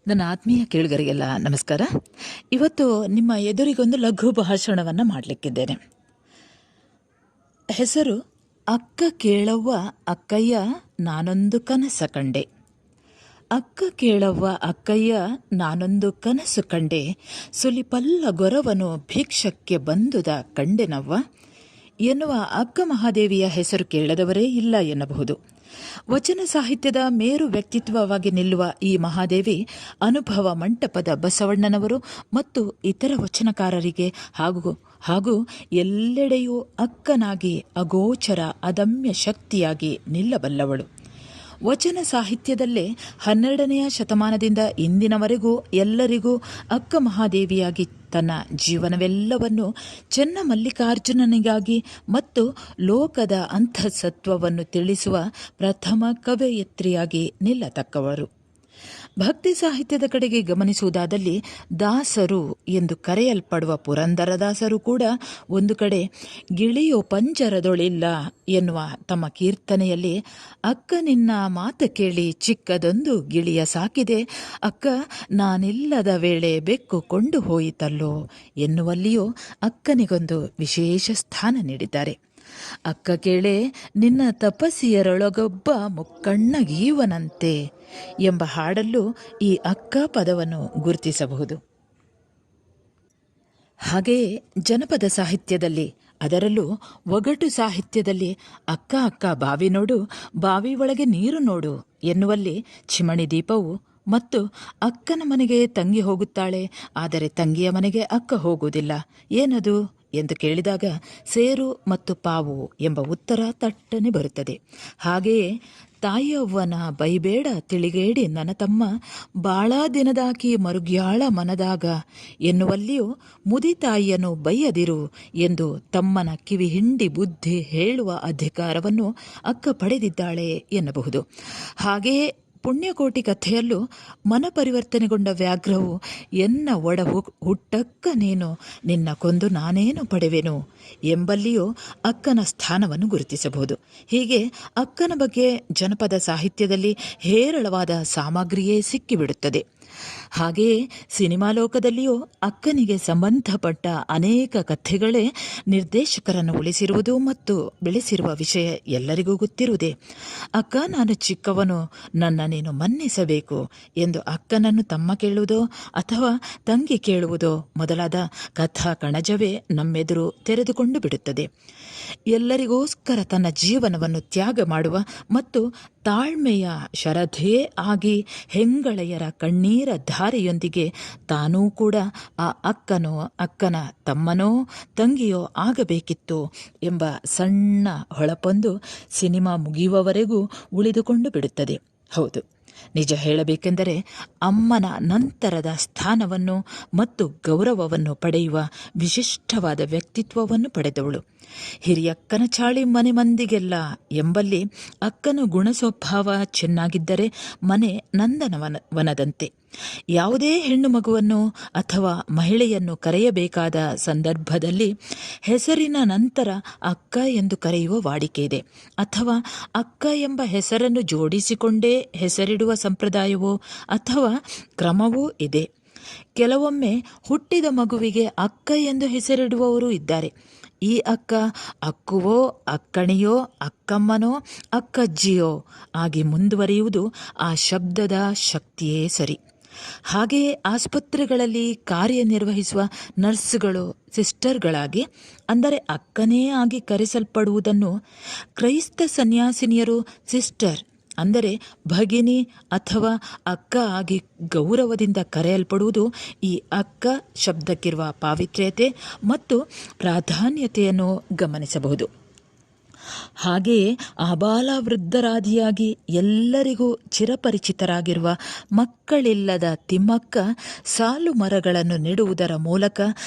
ನನ್ನ ಆತ್ಮೀಯ ಕೇಳುಗರಿಗೆಲ್ಲ ನಮಸ್ಕಾರ. ಇವತ್ತು ನಿಮ್ಮ ಎದುರಿಗೊಂದು ಲಘು ಭಾಷಣವನ್ನು ಮಾಡಲಿಕ್ಕಿದ್ದೇನೆ. ಹೆಸರು ಅಕ್ಕ ಕೇಳವ್ವ ಅಕ್ಕಯ್ಯ ನಾನೊಂದು ಕನಸ ಕಂಡೆ. ಅಕ್ಕ ಕೇಳವ್ವ ಅಕ್ಕಯ್ಯ ನಾನೊಂದು ಕನಸು ಕಂಡೆ, ಸುಲಿಪಲ್ಲ ಗೊರವನು ಭಿಕ್ಷಕ್ಕೆ ಬಂದುದ ಕಂಡೆನವ್ವ ಎನ್ನುವ ಅಕ್ಕ ಮಹಾದೇವಿಯ ಹೆಸರು ಕೇಳದವರೇ ಇಲ್ಲ ಎನ್ನಬಹುದು. ವಚನ ಸಾಹಿತ್ಯದ ಮೇರು ವ್ಯಕ್ತಿತ್ವವಾಗಿ ನಿಲ್ಲುವ ಈ ಮಹಾದೇವಿ ಅನುಭವ ಮಂಟಪದ ಬಸವಣ್ಣನವರು ಮತ್ತು ಇತರ ವಚನಕಾರರಿಗೆ ಹಾಗೂ ಎಲ್ಲೆಡೆಯೂ ಅಕ್ಕನಾಗಿ ಅಗೋಚರ ಅದಮ್ಯ ಶಕ್ತಿಯಾಗಿ ನಿಲ್ಲಬಲ್ಲವಳು. ವಚನ ಸಾಹಿತ್ಯದಲ್ಲೇ 12ನೇ ಶತಮಾನದಿಂದ ಇಂದಿನವರೆಗೂ ಎಲ್ಲರಿಗೂ ಅಕ್ಕ ಮಹಾದೇವಿಯಾಗಿ ತನ್ನ ಜೀವನವೆಲ್ಲವನ್ನು ಚೆನ್ನಮಲ್ಲಿಕಾರ್ಜುನನಿಗಾಗಿ ಮತ್ತು ಲೋಕದ ಅಂತಃಸತ್ವವನ್ನು ತಿಳಿಸುವ ಪ್ರಥಮ ಕವಯತ್ರಿಯಾಗಿ ನಿಲ್ಲತಕ್ಕವರು. ಭಕ್ತಿ ಸಾಹಿತ್ಯದ ಕಡೆಗೆ ಗಮನಿಸುವುದಾದಲ್ಲಿ ದಾಸರು ಎಂದು ಕರೆಯಲ್ಪಡುವ ಪುರಂದರದಾಸರು ಕೂಡ ಒಂದು ಕಡೆ ಗಿಳಿಯೋ ಪಂಜರದೊಳಿಲ್ಲ ಎನ್ನುವ ತಮ್ಮ ಕೀರ್ತನೆಯಲ್ಲಿ ಅಕ್ಕ ನಿನ್ನ ಮಾತು ಕೇಳಿ ಚಿಕ್ಕದೊಂದು ಗಿಳಿಯ ಸಾಕಿದೆ, ಅಕ್ಕ ನಾನಿಲ್ಲದ ವೇಳೆ ಬೆಕ್ಕು ಕೊಂಡು ಹೋಯಿತಲ್ಲೋ ಎನ್ನುವಲ್ಲಿಯೂ ಅಕ್ಕನಿಗೊಂದು ವಿಶೇಷ ಸ್ಥಾನ ನೀಡಿದ್ದಾರೆ. ಅಕ್ಕ ಕೇಳೆ ನಿನ್ನ ತಪಸ್ಸಿಯರೊಳಗೊಬ್ಬ ಮುಕ್ಕಣ್ಣಗೀವನಂತೆ ಎಂಬ ಹಾಡಲ್ಲೂ ಈ ಅಕ್ಕ ಪದವನ್ನು ಗುರುತಿಸಬಹುದು. ಹಾಗೆಯೇ ಜನಪದ ಸಾಹಿತ್ಯದಲ್ಲಿ, ಅದರಲ್ಲೂ ಒಗಟು ಸಾಹಿತ್ಯದಲ್ಲಿ ಅಕ್ಕ ಅಕ್ಕ ಬಾವಿ ನೋಡು, ಬಾವಿ ಒಳಗೆ ನೀರು ನೋಡು ಎನ್ನುವಲ್ಲಿ ಚಿಮಣಿ ದೀಪವು ಮತ್ತು ಅಕ್ಕನ ಮನೆಗೆ ತಂಗಿ ಹೋಗುತ್ತಾಳೆ, ಆದರೆ ತಂಗಿಯ ಮನೆಗೆ ಅಕ್ಕ ಹೋಗುವುದಿಲ್ಲ, ಏನದು ಎಂದು ಕೇಳಿದಾಗ ಸೇರು ಮತ್ತು ಪಾವು ಎಂಬ ಉತ್ತರ ತಟ್ಟನೆ ಬರುತ್ತದೆ. ಹಾಗೆಯೇ ತಾಯಿಯವ್ವನ ಬೈಬೇಡ ತಿಳಿಗೇಡಿ ನನ್ನ ತಮ್ಮ, ಬಾಳ ದಿನದಾಕಿ ಮರುಗ್ಯಾಳ ಮನದಾಗ ಎನ್ನುವಲ್ಲಿಯೂ ಮುದಿ ತಾಯಿಯನ್ನು ಬೈಯದಿರು ಎಂದು ತಮ್ಮನ ಕಿವಿ ಹಿಂಡಿ ಬುದ್ಧಿ ಹೇಳುವ ಅಧಿಕಾರವನ್ನು ಅಕ್ಕ ಪಡೆದಿದ್ದಾಳೆ ಎನ್ನಬಹುದು. ಹಾಗೆಯೇ ಪುಣ್ಯಕೋಟಿ ಕಥೆಯಲ್ಲೂ ಮನಪರಿವರ್ತನೆಗೊಂಡ ವ್ಯಾಘ್ರವು ಎನ್ನ ಒಡ ಹುಟ್ಟಕ್ಕ ನೀನು ನಿನ್ನ ಕೊಂದು ನಾನೇನು ಪಡೆವೆನು ಎಂಬಲ್ಲಿಯೂ ಅಕ್ಕನ ಸ್ಥಾನವನ್ನು ಗುರುತಿಸಬಹುದು. ಹೀಗೆ ಅಕ್ಕನ ಬಗ್ಗೆ ಜನಪದ ಸಾಹಿತ್ಯದಲ್ಲಿ ಹೇರಳವಾದ ಸಾಮಗ್ರಿಯೇ ಸಿಕ್ಕಿಬಿಡುತ್ತದೆ. ಹಾಗೆಯೇ ಸಿನಿಮಾ ಲೋಕದಲ್ಲಿಯೂ ಅಕ್ಕನಿಗೆ ಸಂಬಂಧಪಟ್ಟ ಅನೇಕ ಕಥೆಗಳೇ ನಿರ್ದೇಶಕರನ್ನು ಉಳಿಸಿರುವುದು ಮತ್ತು ಬೆಳೆಸಿರುವ ವಿಷಯ ಎಲ್ಲರಿಗೂ ಗೊತ್ತಿರುವುದೇ. ಅಕ್ಕ ನಾನು ಚಿಕ್ಕವನು, ನನ್ನ ನೀನು ಮನ್ನಿಸಬೇಕು ಎಂದು ಅಕ್ಕನನ್ನು ತಮ್ಮ ಕೇಳುವುದೋ ಅಥವಾ ತಂಗಿ ಕೇಳುವುದೋ ಮೊದಲಾದ ಕಥಾ ಕಣಜವೇ ನಮ್ಮೆದುರು ತೆರೆದುಕೊಂಡು ಬಿಡುತ್ತದೆ. ಎಲ್ಲರಿಗೋಸ್ಕರ ತನ್ನ ಜೀವನವನ್ನು ತ್ಯಾಗ ಮಾಡುವ ಮತ್ತು ತಾಳ್ಮೆಯ ಶರಧೇ ಆಗಿ ಹೆಂಗಳೆಯರ ಕಣ್ಣೀರ ಧಾರೆಯೊಂದಿಗೆ ತಾನೂ ಕೂಡ ಆ ಅಕ್ಕನ ತಮ್ಮನೋ ತಂಗಿಯೋ ಆಗಬೇಕಿತ್ತು ಎಂಬ ಸಣ್ಣ ಹೊಳಪೊಂದು ಸಿನಿಮಾ ಮುಗಿಯುವವರೆಗೂ ಉಳಿದುಕೊಂಡು ಬಿಡುತ್ತದೆ. ಹೌದು, ನಿಜ ಹೇಳಬೇಕೆಂದರೆ ಅಮ್ಮನ ನಂತರದ ಸ್ಥಾನವನ್ನು ಮತ್ತು ಗೌರವವನ್ನು ಪಡೆಯುವ ವಿಶಿಷ್ಟವಾದ ವ್ಯಕ್ತಿತ್ವವನ್ನು ಪಡೆದವಳು. ಹಿರಿಯಕ್ಕನ ಚಾಳಿ ಮನೆ ಮಂದಿಗೆಲ್ಲ ಎಂಬಲ್ಲಿ ಅಕ್ಕನ ಗುಣ ಸ್ವಭಾವ ಚೆನ್ನಾಗಿದ್ದರೆ ಮನೆ ನಂದನವನದಂತೆ. ಯಾವುದೇ ಹೆಣ್ಣು ಮಗುವನ್ನು ಅಥವಾ ಮಹಿಳೆಯನ್ನು ಕರೆಯಬೇಕಾದ ಸಂದರ್ಭದಲ್ಲಿ ಹೆಸರಿನ ನಂತರ ಅಕ್ಕ ಎಂದು ಕರೆಯುವ ವಾಡಿಕೆ ಇದೆ, ಅಥವಾ ಅಕ್ಕ ಎಂಬ ಹೆಸರನ್ನು ಜೋಡಿಸಿಕೊಂಡೇ ಹೆಸರಿಡುವ ಸಂಪ್ರದಾಯವೋ ಅಥವಾ ಕ್ರಮವೂ ಇದೆ. ಕೆಲವೊಮ್ಮೆ ಹುಟ್ಟಿದ ಮಗುವಿಗೆ ಅಕ್ಕ ಎಂದು ಹೆಸರಿಡುವವರು ಇದ್ದಾರೆ. ಈ ಅಕ್ಕ ಅಕ್ಕುವೋ ಅಕ್ಕಣಿಯೋ ಅಕ್ಕಮ್ಮನೋ ಅಕ್ಕಜ್ಜಿಯೋ ಆಗಿ ಮುಂದುವರಿಯುವುದು ಆ ಶಬ್ದದ ಶಕ್ತಿಯೇ ಸರಿ. ಹಾಗೆಯೇ ಆಸ್ಪತ್ರೆಗಳಲ್ಲಿ ಕಾರ್ಯನಿರ್ವಹಿಸುವ ನರ್ಸ್ಗಳು ಸಿಸ್ಟರ್ಗಳಾಗಿ, ಅಂದರೆ ಅಕ್ಕನೇ ಆಗಿ ಕರೆಸಲ್ಪಡುವುದನ್ನು ಕ್ರೈಸ್ತ ಸನ್ಯಾಸಿನಿಯರು ಸಿಸ್ಟರ್ ಅಂದರೆ ಭಗಿನಿ ಅಥವಾ ಅಕ್ಕ ಆಗಿ ಗೌರವದಿಂದ ಕರೆಯಲ್ಪಡುವುದು ಈ ಅಕ್ಕ ಶಬ್ದಕ್ಕಿರುವ ಪಾವಿತ್ರ್ಯತೆ ಮತ್ತು ಪ್ರಾಧಾನ್ಯತೆಯನ್ನು ಗಮನಿಸಬಹುದು. ಹಾಗೆಯೇ ಆಬಾಲವೃದ್ಧರಾದಿಯಾಗಿ ಎಲ್ಲರಿಗೂ ಚಿರಪರಿಚಿತರಾಗಿರುವ ಮಕ್ಕಳಿಲ್ಲದ ತಿಮ್ಮಕ್ಕ ಸಾಲು ಮರಗಳನ್ನು ನೆಡುವುದರ ಮೂಲಕ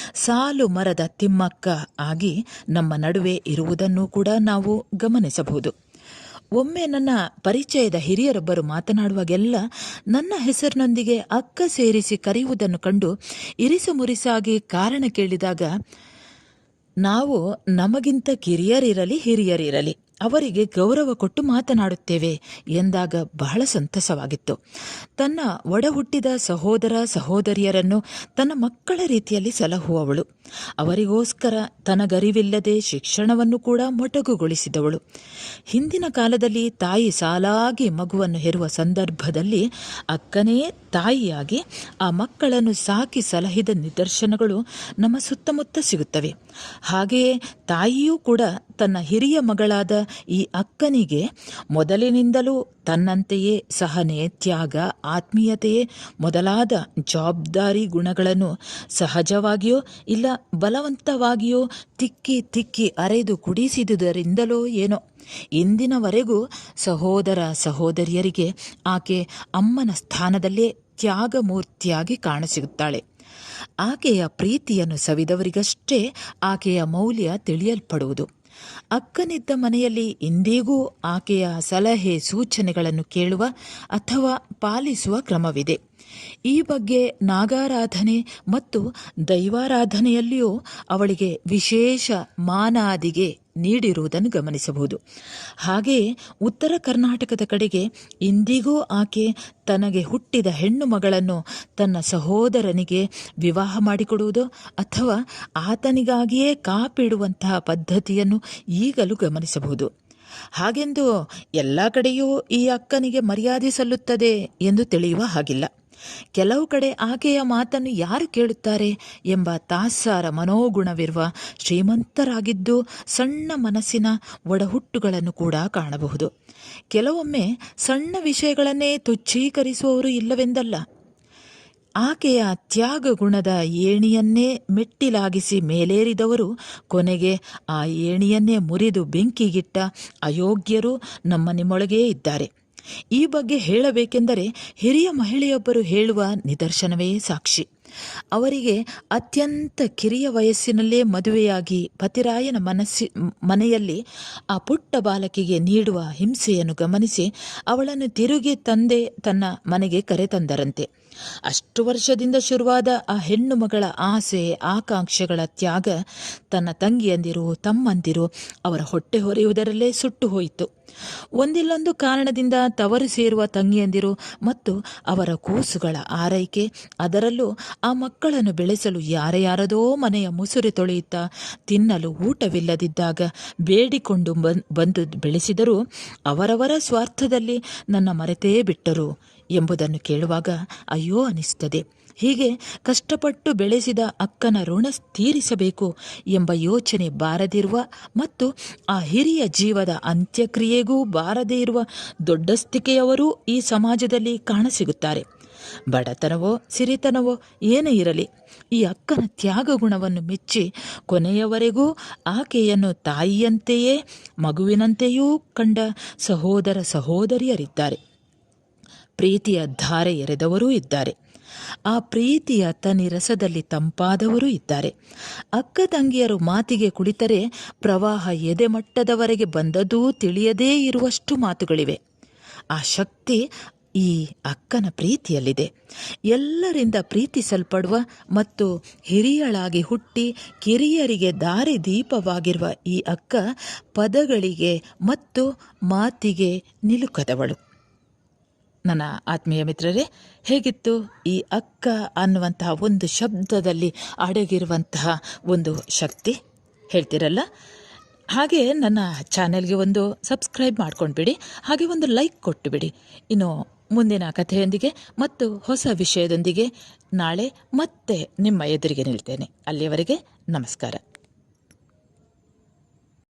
ಸಾಲು ಮರದ ತಿಮ್ಮಕ್ಕ ಆಗಿ ನಮ್ಮ ನಡುವೆ ಇರುವುದನ್ನು ಕೂಡ ನಾವು ಗಮನಿಸಬಹುದು. ಒಮ್ಮೆ ನನ್ನ ಪರಿಚಯದ ಹಿರಿಯರೊಬ್ಬರು ಮಾತನಾಡುವಾಗೆಲ್ಲ ನನ್ನ ಹೆಸರಿನೊಂದಿಗೆ ಅಕ್ಕ ಸೇರಿಸಿ ಕರೆಯುವುದನ್ನು ಕಂಡು ಇರಿಸು ಮುರಿಸಾಗಿ ಕಾರಣ ಕೇಳಿದಾಗ, ನಾವು ನಮಗಿಂತ ಕಿರಿಯರಿರಲಿ ಹಿರಿಯರಿರಲಿ ಅವರಿಗೆ ಗೌರವ ಕೊಟ್ಟು ಮಾತನಾಡುತ್ತೇವೆ ಎಂದಾಗ ಬಹಳ ಸಂತಸವಾಗಿತ್ತು. ತನ್ನ ಒಡ ಹುಟ್ಟಿದ ಸಹೋದರ ಸಹೋದರಿಯರನ್ನು ತನ್ನ ಮಕ್ಕಳ ರೀತಿಯಲ್ಲಿ ಸಲಹುವವಳು. ಅವರಿಗೋಸ್ಕರ ತನಗರಿವಿಲ್ಲದೆ ಶಿಕ್ಷಣವನ್ನು ಕೂಡ ಮೊಟಕುಗೊಳಿಸಿದವಳು. ಹಿಂದಿನ ಕಾಲದಲ್ಲಿ ತಾಯಿ ಸಾಲಾಗಿ ಮಗುವನ್ನು ಹೆರುವ ಸಂದರ್ಭದಲ್ಲಿ ಅಕ್ಕನೇ ತಾಯಿಯಾಗಿ ಆ ಮಕ್ಕಳನ್ನು ಸಾಕಿ ಸಲಹಿದ ನಿದರ್ಶನಗಳು ನಮ್ಮ ಸುತ್ತಮುತ್ತ ಸಿಗುತ್ತವೆ. ಹಾಗೆಯೇ ತಾಯಿಯೂ ಕೂಡ ತನ್ನ ಹಿರಿಯ ಮಗಳಾದ ಈ ಅಕ್ಕನಿಗೆ ಮೊದಲಿನಿಂದಲೂ ತನ್ನಂತೆಯೇ ಸಹನೆ, ತ್ಯಾಗ, ಆತ್ಮೀಯತೆಯೇ ಮೊದಲಾದ ಜವಾಬ್ದಾರಿ ಗುಣಗಳನ್ನು ಸಹಜವಾಗಿಯೋ ಇಲ್ಲ ಬಲವಂತವಾಗಿಯೋ ತಿಕ್ಕಿ ಅರೆದು ಕುಡಿಸಿದುದರಿಂದಲೋ ಏನೋ ಇಂದಿನವರೆಗೂ ಸಹೋದರ ಸಹೋದರಿಯರಿಗೆ ಆಕೆ ಅಮ್ಮನ ಸ್ಥಾನದಲ್ಲೇ ತ್ಯಾಗಮೂರ್ತಿಯಾಗಿ ಕಾಣಸಿಗುತ್ತಾಳೆ. ಆಕೆಯ ಪ್ರೀತಿಯನ್ನು ಸವಿದವರಿಗಷ್ಟೇ ಆಕೆಯ ಮೌಲ್ಯ ತಿಳಿಯಲ್ಪಡುವುದು. ಅಕ್ಕನಿದ್ದ ಮನೆಯಲ್ಲಿ ಇಂದಿಗೂ ಆಕೆಯ ಸಲಹೆ ಸೂಚನೆಗಳನ್ನು ಕೇಳುವ ಅಥವಾ ಪಾಲಿಸುವ ಕ್ರಮವಿದೆ. ಈ ಬಗ್ಗೆ ನಾಗಾರಾಧನೆ ಮತ್ತು ದೈವಾರಾಧನೆಯಲ್ಲಿಯೂ ಅವಳಿಗೆ ವಿಶೇಷ ಮಾನಾದಿಗೆ ನೀಡಿರುವುದನ್ನು ಗಮನಿಸಬಹುದು. ಹಾಗೆಯೇ ಉತ್ತರ ಕರ್ನಾಟಕದ ಕಡೆಗೆ ಇಂದಿಗೂ ಆಕೆ ತನಗೆ ಹುಟ್ಟಿದ ಹೆಣ್ಣು ಮಗಳನ್ನು ತನ್ನ ಸಹೋದರನಿಗೆ ವಿವಾಹ ಮಾಡಿಕೊಡುವುದು ಅಥವಾ ಆತನಿಗಾಗಿಯೇ ಕಾಪಿಡುವಂತಹ ಪದ್ಧತಿಯನ್ನು ಈಗಲೂ ಗಮನಿಸಬಹುದು. ಹಾಗೆಂದು ಎಲ್ಲ ಕಡೆಯೂ ಈ ಅಕ್ಕನಿಗೆ ಮರ್ಯಾದೆ ಸಲ್ಲುತ್ತದೆ ಎಂದು ತಿಳಿಯುವ ಹಾಗಿಲ್ಲ. ಕೆಲವು ಕಡೆ ಆಕೆಯ ಮಾತನ್ನು ಯಾರು ಕೇಳುತ್ತಾರೆ ಎಂಬ ತಾತ್ಸಾರ ಮನೋಗುಣವಿರುವ ಶ್ರೀಮಂತರಾಗಿದ್ದು ಸಣ್ಣ ಮನಸ್ಸಿನ ಒಡಹುಟ್ಟುಗಳನ್ನು ಕೂಡ ಕಾಣಬಹುದು. ಕೆಲವೊಮ್ಮೆ ಸಣ್ಣ ವಿಷಯಗಳನ್ನೇ ತುಚ್ಛೀಕರಿಸುವವರು ಇಲ್ಲವೆಂದಲ್ಲ. ಆಕೆಯ ತ್ಯಾಗ ಗುಣದ ಏಣಿಯನ್ನೇ ಮೆಟ್ಟಿಲಾಗಿಸಿ ಮೇಲೇರಿದವರು ಕೊನೆಗೆ ಆ ಏಣಿಯನ್ನೇ ಮುರಿದು ಬೆಂಕಿಗಿಟ್ಟ ಅಯೋಗ್ಯರು ನಮ್ಮ ನಿಮ್ಮೊಳಗೇ ಇದ್ದಾರೆ. ಈ ಬಗ್ಗೆ ಹೇಳಬೇಕೆಂದರೆ ಹಿರಿಯ ಮಹಿಳೆಯೊಬ್ಬರು ಹೇಳುವ ನಿದರ್ಶನವೇ ಸಾಕ್ಷಿ. ಅವರಿಗೆ ಅತ್ಯಂತ ಕಿರಿಯ ವಯಸ್ಸಿನಲ್ಲೇ ಮದುವೆಯಾಗಿ ಪತಿರಾಯನ ಮನೆಯಲ್ಲಿ ಆ ಪುಟ್ಟ ಬಾಲಕಿಗೆ ನೀಡುವ ಹಿಂಸೆಯನ್ನು ಗಮನಿಸಿ ಅವಳನ್ನು ತಿರುಗಿ ತಂದೆ ತನ್ನ ಮನೆಗೆ ಕರೆತಂದರಂತೆ. ಅಷ್ಟು ವರ್ಷದಿಂದ ಶುರುವಾದ ಆ ಹೆಣ್ಣು ಮಗಳ ಆಸೆ ಆಕಾಂಕ್ಷೆಗಳ ತ್ಯಾಗ ತನ್ನ ತಂಗಿಯಂದಿರು ತಮ್ಮಂದಿರು ಅವರ ಹೊಟ್ಟೆ ಹೊರೆಯುವುದರಲ್ಲೇ ಸುಟ್ಟು ಹೋಯಿತು. ಒಂದಿಲ್ಲೊಂದು ಕಾರಣದಿಂದ ತವರು ಸೇರುವ ತಂಗಿಯಂದಿರು ಮತ್ತು ಅವರ ಕೂಸುಗಳ ಆರೈಕೆ, ಅದರಲ್ಲೂ ಆ ಮಕ್ಕಳನ್ನು ಬೆಳೆಸಲು ಯಾರದೋ ಮನೆಯ ಮುಸುರೆ ತೊಳೆಯುತ್ತಾ ತಿನ್ನಲು ಊಟವಿಲ್ಲದಿದ್ದಾಗ ಬೇಡಿಕೊಂಡು ಬಂದು ಬೆಳೆಸಿದರೂ ಅವರವರ ಸ್ವಾರ್ಥದಲ್ಲಿ ನನ್ನ ಮರೆತೇ ಬಿಟ್ಟರು ಎಂಬುದನ್ನು ಕೇಳುವಾಗ ಅಯ್ಯೋ ಅನಿಸುತ್ತದೆ. ಹೀಗೆ ಕಷ್ಟಪಟ್ಟು ಬೆಳೆಸಿದ ಅಕ್ಕನ ಋಣ ತೀರಿಸಬೇಕು ಎಂಬ ಯೋಚನೆ ಬಾರದಿರುವ ಮತ್ತು ಆ ಹಿರಿಯ ಜೀವದ ಅಂತ್ಯಕ್ರಿಯೆಗೂ ಬಾರದೇ ಇರುವ ದೊಡ್ಡಸ್ತಿಕೆಯವರೂ ಈ ಸಮಾಜದಲ್ಲಿ ಕಾಣಸಿಗುತ್ತಾರೆ. ಬಡತನವೋ ಸಿರಿತನವೋ ಏನೇ ಇರಲಿ, ಈ ಅಕ್ಕನ ತ್ಯಾಗ ಗುಣವನ್ನು ಮೆಚ್ಚಿ ಕೊನೆಯವರೆಗೂ ಆಕೆಯನ್ನು ತಾಯಿಯಂತೆಯೇ ಮಗುವಿನಂತೆಯೂ ಕಂಡ ಸಹೋದರ ಸಹೋದರಿಯರಿದ್ದಾರೆ. ಪ್ರೀತಿಯ ಧಾರೆ ಎರೆದವರೂ ಇದ್ದಾರೆ. ಆ ಪ್ರೀತಿಯ ತನಿ ರಸದಲ್ಲಿ ತಂಪಾದವರೂ ಇದ್ದಾರೆ. ಅಕ್ಕ ತಂಗಿಯರು ಮಾತಿಗೆ ಕುಳಿತರೆ ಪ್ರವಾಹ ಎದೆಮಟ್ಟದವರೆಗೆ ಬಂದದೂ ತಿಳಿಯದೇ ಇರುವಷ್ಟು ಮಾತುಗಳಿವೆ. ಆ ಶಕ್ತಿ ಈ ಅಕ್ಕನ ಪ್ರೀತಿಯಲ್ಲಿದೆ. ಎಲ್ಲರಿಂದ ಪ್ರೀತಿಸಲ್ಪಡುವ ಮತ್ತು ಹಿರಿಯಳಾಗಿ ಹುಟ್ಟಿ ಕಿರಿಯರಿಗೆ ದಾರಿ ದೀಪವಾಗಿರುವ ಈ ಅಕ್ಕ ಪದಗಳಿಗೆ ಮತ್ತು ಮಾತಿಗೆ ನಿಲುಕದವಳು. ನನ್ನ ಆತ್ಮೀಯ ಮಿತ್ರರೇ, ಹೇಗಿತ್ತು ಈ ಅಕ್ಕ ಅನ್ನುವಂತಹ ಒಂದು ಶಬ್ದದಲ್ಲಿ ಅಡಗಿರುವಂತಹ ಒಂದು ಶಕ್ತಿ? ಹೇಳ್ತಿರಲ್ಲ. ಹಾಗೆ ನನ್ನ ಚಾನೆಲ್ಗೆ ಒಂದು ಸಬ್ಸ್ಕ್ರೈಬ್ ಮಾಡ್ಕೊಂಡ್ಬಿಡಿ, ಹಾಗೆ ಒಂದು ಲೈಕ್ ಕೊಟ್ಟು ಬಿಡಿ. ಇನ್ನು ಮುಂದಿನ ಕಥೆಯೊಂದಿಗೆ ಮತ್ತು ಹೊಸ ವಿಷಯದೊಂದಿಗೆ ನಾಳೆ ಮತ್ತೆ ನಿಮ್ಮ ಎದುರಿಗೆ ನಿಲ್ತೇನೆ. ಅಲ್ಲಿಯವರೆಗೆ ನಮಸ್ಕಾರ.